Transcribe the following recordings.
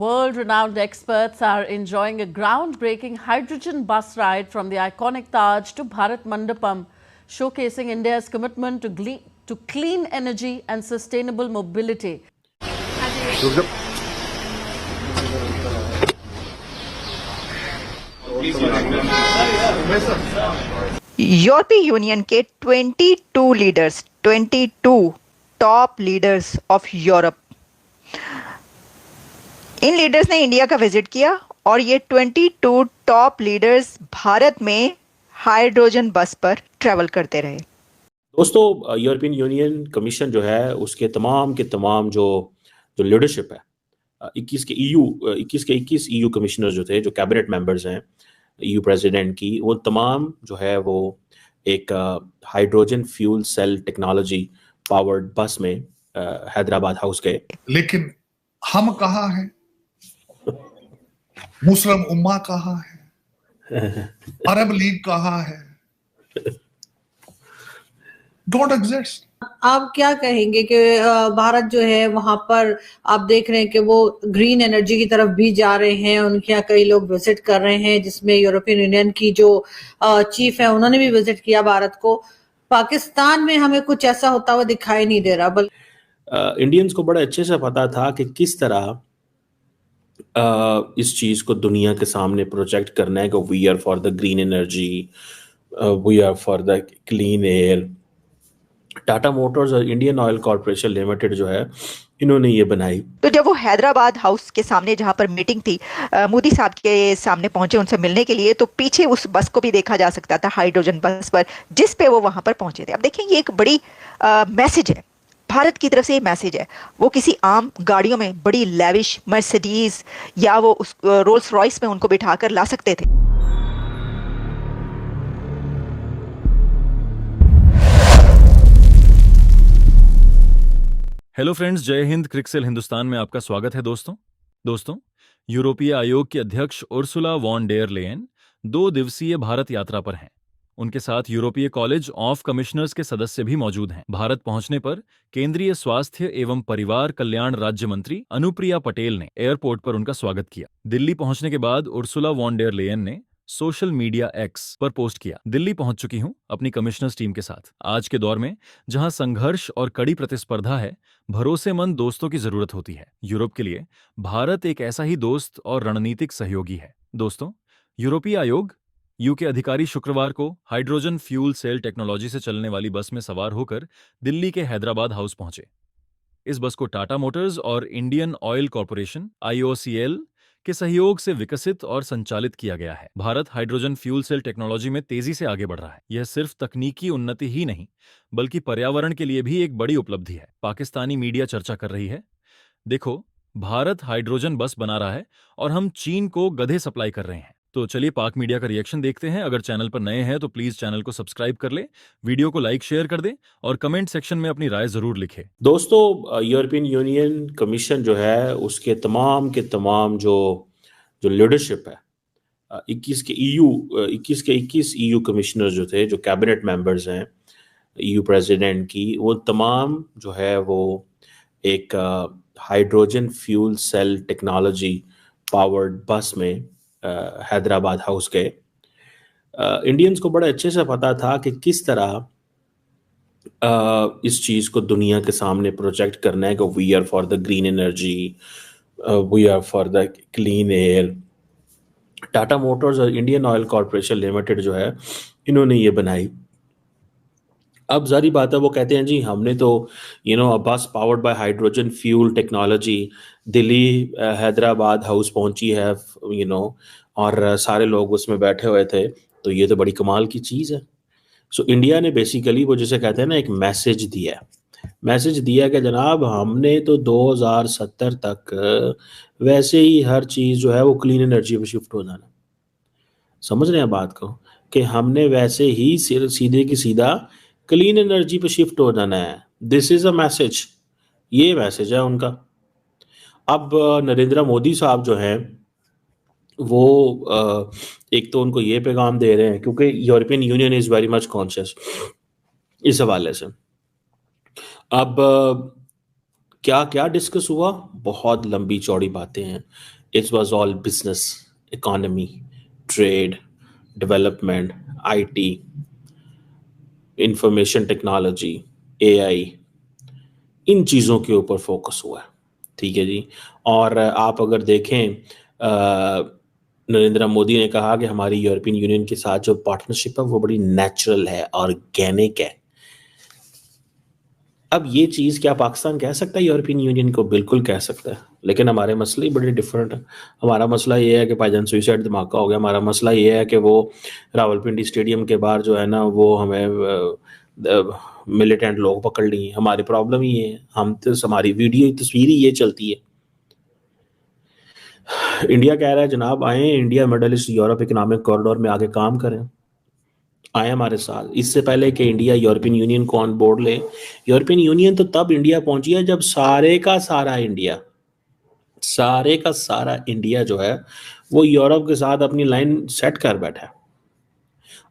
World-renowned experts are enjoying a groundbreaking hydrogen bus ride from the iconic Taj to Bharat Mandapam, showcasing India's commitment to clean energy and sustainable mobility. यूरोपीय union के 22 top leaders of Europe, in leaders ने India का visit किया और ये 22 top leaders Bharat में hydrogen बस पर ट्रैवल करते रहे। दोस्तों, यूरोपियन यूनियन कमीशन जो है उसके तमाम के तमाम जो लीडरशिप है, 21 के 21 ईयू कमिश्नर जो थे, जो कैबिनेट मेंबर्स हैं ईयू प्रेसिडेंट की, वो तमाम जो है वो एक hydrogen fuel cell technology powered bus में हैदराबाद हाउस गए। लेकिन हम कहाँ हैं? मुस्लिम उम्मा कहाँ है? अरब लीग कहाँ है? Don't exist. आप क्या कहेंगे कि भारत जो है वहां पर आप देख रहे हैं कि वो ग्रीन एनर्जी की तरफ भी जा रहे हैं, उनके यहाँ कई लोग विजिट कर रहे हैं, जिसमें यूरोपियन यूनियन की जो चीफ है उन्होंने भी विजिट किया भारत को। पाकिस्तान में हमें कुछ ऐसा होता हुआ दिखाई नहीं दे रहा। बल्कि इंडियंस को बड़े अच्छे से पता था कि किस तरह इस चीज को दुनिया के सामने प्रोजेक्ट करना है कि we are for the green energy, we are for the clean air. Tata Motors और इंडियन ऑयल कॉर्पोरेशन लिमिटेड जो है, इन्होंने ये बनाई। तो जब वो हैदराबाद हाउस के सामने जहां पर मीटिंग थी, मोदी साहब के सामने पहुंचे उनसे मिलने के लिए, तो पीछे उस बस को भी देखा जा सकता था, हाइड्रोजन बस पर, जिस पे वो वहां पर पहुंचे थे। अब देखें, ये एक बड़ी मैसेज है, भारत की तरफ से ये मैसेज है। वो किसी आम गाड़ियों में, बड़ी लेविश मर्सिडीज या वो उस रोल्स रॉयस में उनको बिठाकर ला सकते थे। हेलो फ्रेंड्स, जय हिंद। क्रिकसेल हिंदुस्तान में आपका स्वागत है। दोस्तों, यूरोपीय आयोग की अध्यक्ष उर्सुला वॉन डेर लेयन 2 दिवसीय भारत यात्रा पर हैं। उनके साथ यूरोपीय कॉलेज ऑफ कमिश्नर्स के सदस्य भी मौजूद हैं। भारत पहुंचने पर केंद्रीय स्वास्थ्य एवं परिवार कल्याण राज्य मंत्री अनुप्रिया पटेल ने एयरपोर्ट पर उनका स्वागत किया। दिल्ली पहुंचने के बाद उर्सुला वॉन डेर लेयन ने सोशल मीडिया एक्स पर पोस्ट किया, दिल्ली पहुंच चुकी हूं अपनी कमिश्नर्स टीम के साथ। आज के दौर में जहां संघर्ष और कड़ी प्रतिस्पर्धा है, भरोसेमंद दोस्तों की जरूरत होती है। यूरोप के लिए भारत एक ऐसा ही दोस्त और रणनीतिक सहयोगी है। दोस्तों, यूरोपीय आयोग यूके अधिकारी शुक्रवार को हाइड्रोजन फ्यूल सेल टेक्नोलॉजी से चलने वाली बस में सवार होकर दिल्ली के हैदराबाद हाउस पहुंचे। इस बस को टाटा मोटर्स और इंडियन ऑयल कॉर्पोरेशन IOCL के सहयोग से विकसित और संचालित किया गया है। Bharat hydrogen fuel cell technology में तेजी से आगे बढ़ रहा है। यह सिर्फ तकनीकी उन्नति ही नहीं, बल्कि पर्यावरण के लिए भी एक बड़ी उपलब्धि है। पाकिस्तानी मीडिया चर्चा कर रही है, देखो, भारत हाइड्रोजन बस बना रहा है और हम चीन को गधे सप्लाई कर रहे हैं। तो चलिए पाक मीडिया का रिएक्शन देखते हैं। अगर चैनल पर नए हैं तो प्लीज चैनल को सब्सक्राइब कर ले, वीडियो को लाइक शेयर कर दे और कमेंट सेक्शन में अपनी राय जरूर लिखे। दोस्तों, यूरोपियन यूनियन कमीशन जो है उसके तमाम के तमाम जो लीडरशिप है, 21 के 21 ईयू कमिश्नर जो थे, जो कैबिनेट मेंबर्स हैं ईयू प्रेसिडेंट की, वो तमाम जो है वो एक hydrogen fuel cell technology powered bus में हैदराबाद हाउस गए। इंडियंस को बड़े अच्छे से पता था कि किस तरह इस चीज को दुनिया के सामने प्रोजेक्ट करना है कि we are for the green energy, we are for the clean air. Tata Motors और इंडियन ऑयल कॉर्पोरेशन लिमिटेड जो है, इन्होंने ये बनाई। अब जारी बात है, वो कहते हैं जी हमने तो बस powered by hydrogen fuel technology Delhi Hyderabad house पहुंची है, और सारे लोग उसमें बैठे हुए थे, तो ये तो बड़ी कमाल की चीज़ है। सो इंडिया ने बेसिकली वो जिसे कहते हैं ना, एक मैसेज दिया कि जनाब हमने तो 2070 तक वैसे ही हर चीज़ जो है वो क्लीन एनर्जी पे शिफ्ट हो जाना। समझ रहे हैं बात को, कि हमने वैसे ही सीधे की सीधा क्लीन एनर्जी पे शिफ्ट हो जाना है। दिस इज अ मैसेज, ये मैसेज है उनका। अब नरेंद्र मोदी साहब जो हैं वो एक तो उनको ये पैगाम दे रहे हैं, क्योंकि European union is very much conscious इस हवाले से। अब क्या क्या डिस्कस हुआ, बहुत लंबी चौड़ी बातें हैं। It was all business, economy, trade, development, IT, information technology, AI, इन चीज़ों के ऊपर फोकस हुआ है। ठीक है जी। और आप अगर देखें, नरेंद्र मोदी ने कहा कि हमारी यूरोपियन यूनियन के साथ जो पार्टनरशिप है वो बड़ी नेचुरल है, ऑर्गेनिक है। अब ये चीज़ क्या पाकिस्तान कह सकता है यूरोपियन यूनियन को? बिल्कुल कह सकता है, लेकिन हमारे मसले ही बड़े डिफरेंट है। हमारा मसला ये है कि भाईजान सुइसाइड धमाका हो गया। हमारा मसला ये है कि वो रावलपिंडी स्टेडियम के बाहर जो है ना, वो हमें मिलिटेंट लोग पकड़ लिए। हमारी प्रॉब्लम ही है, हम तो हमारी वीडियो तस्वीर ही ये चलती है। इंडिया कह रहा है जनाब आए India middle east Europe economic corridor में आगे काम करें, आए हमारे साथ। इससे पहले कि इंडिया यूरोपियन यूनियन को ऑन बोर्ड ले, यूरोपियन यूनियन तो तब इंडिया पहुंची है जब सारे का सारा इंडिया जो है वो यूरोप के साथ अपनी लाइन सेट कर बैठा है।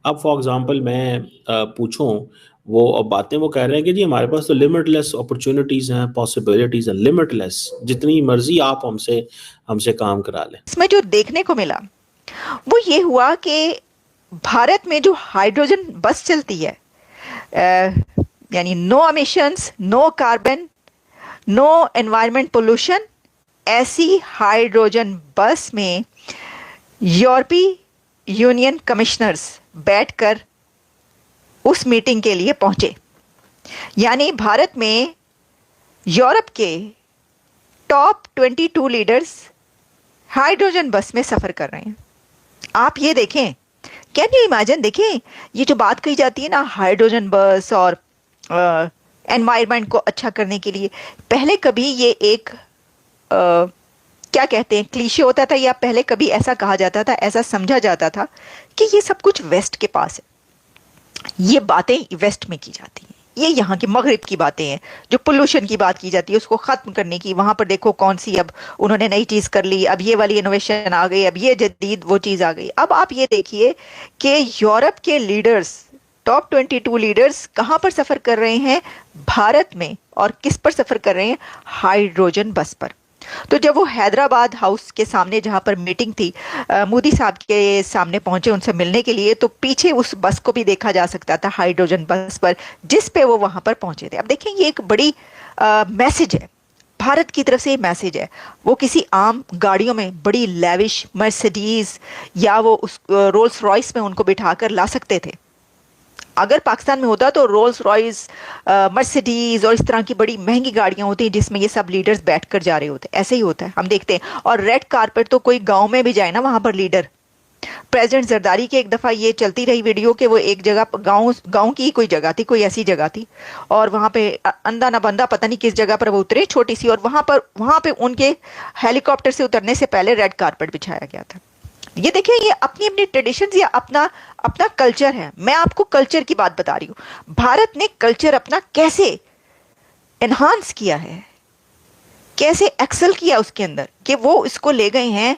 अब फॉर एग्जांपल मैं पूछूं, वो अब बातें वो कह रहे हैं कि जी हमारे पास तो लिमिटलेस अपॉर्चुनिटीज हैं, पॉसिबिलिटीज हैं, लिमिटलेस, जितनी मर्जी आप हमसे काम करा लें। इसमें जो देखने को मिला वो ये हुआ कि भारत में जो हाइड्रोजन बस चलती है, यानी no emissions, no carbon, no environment pollution, ऐसी हाइड्रोजन बस में यूरोपीय यूनियन कमिश्नर्स बैठकर उस मीटिंग के लिए पहुंचे। यानी भारत में यूरोप के टॉप 22 लीडर्स हाइड्रोजन बस में सफर कर रहे हैं। आप ये देखें, कैन यू इमेजिन? देखें, ये जो बात कही जाती है ना हाइड्रोजन बस और एनवायरनमेंट को अच्छा करने के लिए, पहले कभी ये एक क्या कहते हैं क्लीशे होता था, या पहले कभी ऐसा कहा जाता था, ऐसा समझा जाता था कि ये सब कुछ वेस्ट के पास है, ये बातें वेस्ट में की जाती हैं, ये यहाँ के मगरिब की बातें हैं। जो पोल्यूशन की बात की जाती है उसको खत्म करने की, वहां पर देखो कौन सी अब उन्होंने नई चीज कर ली, अब ये वाली इनोवेशन आ गई, अब ये जदीद वो चीज आ गई। अब आप ये देखिए कि यूरोप के लीडर्स, टॉप 22 लीडर्स कहां पर सफर कर रहे हैं? भारत में। और किस पर सफर कर रहे हैं? हाइड्रोजन बस पर। तो जब वो हैदराबाद हाउस के सामने जहां पर मीटिंग थी, मोदी साहब के सामने पहुंचे उनसे मिलने के लिए, तो पीछे उस बस को भी देखा जा सकता था, हाइड्रोजन बस पर, जिस पे वो वहां पर पहुंचे थे। अब देखें, ये एक बड़ी मैसेज है, भारत की तरफ से मैसेज है। वो किसी आम गाड़ियों में, बड़ी लेविश मर्सिडीज या वो उस रोल्स रॉयस में उनको बिठाकर ला सकते थे। अगर पाकिस्तान में होता तो रोल्स रॉयस, मर्सिडीज और इस तरह की बड़ी महंगी गाड़ियां होती हैं जिसमें ये सब लीडर्स बैठकर जा रहे होते। ऐसे ही होता है, हम देखते हैं। और रेड कारपेट तो कोई गांव में भी जाए ना, वहां पर लीडर, प्रेसिडेंट जरदारी की एक दफा ये चलती रही वीडियो कि वो एक जगह, गांव की कोई जगह थी, कोई ऐसी जगह थी, और वहां पे अंधा ना बंदा पता नहीं किस जगह पर वो उतरे, छोटी सी, और वहां पे उनके हेलीकॉप्टर से उतरने से पहले रेड कारपेट बिछाया गया था। ये देखिए, ये अपनी अपनी ट्रेडिशंस या अपना कल्चर है। मैं आपको कल्चर की बात बता रही हूं। भारत ने कल्चर अपना कैसे एनहांस किया है, कैसे एक्सेल किया उसके अंदर, कि वो इसको ले गए हैं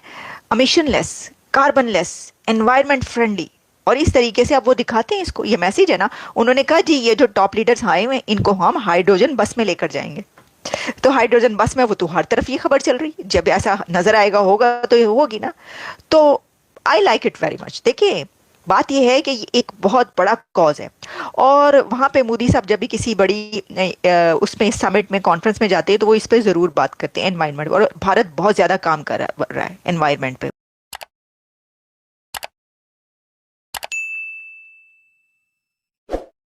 एमिशनलेस, कार्बनलेस, एनवायरनमेंट फ्रेंडली, और इस तरीके से अब वो दिखाते हैं इसको। ये मैसेज है ना, उन्होंने कहा जी ये जो टॉप लीडर्स आए हुए इनको हम हाइड्रोजन बस में लेकर जाएंगे। तो हाइड्रोजन बस में वो तो हर तरफ ये खबर चल रही है, जब ऐसा नजर आएगा होगा तो ये होगी ना। तो I like it very much. देखिए, बात यह है कि ये एक बहुत बड़ा कॉज है, और वहां पे मोदी साहब जब भी किसी बड़ी उसमें समिट में, कॉन्फ्रेंस में जाते हैं तो वो इस पे जरूर बात करते हैं एनवायरनमेंट, और भारत बहुत ज्यादा काम कर रहा है एनवायरनमेंट पे।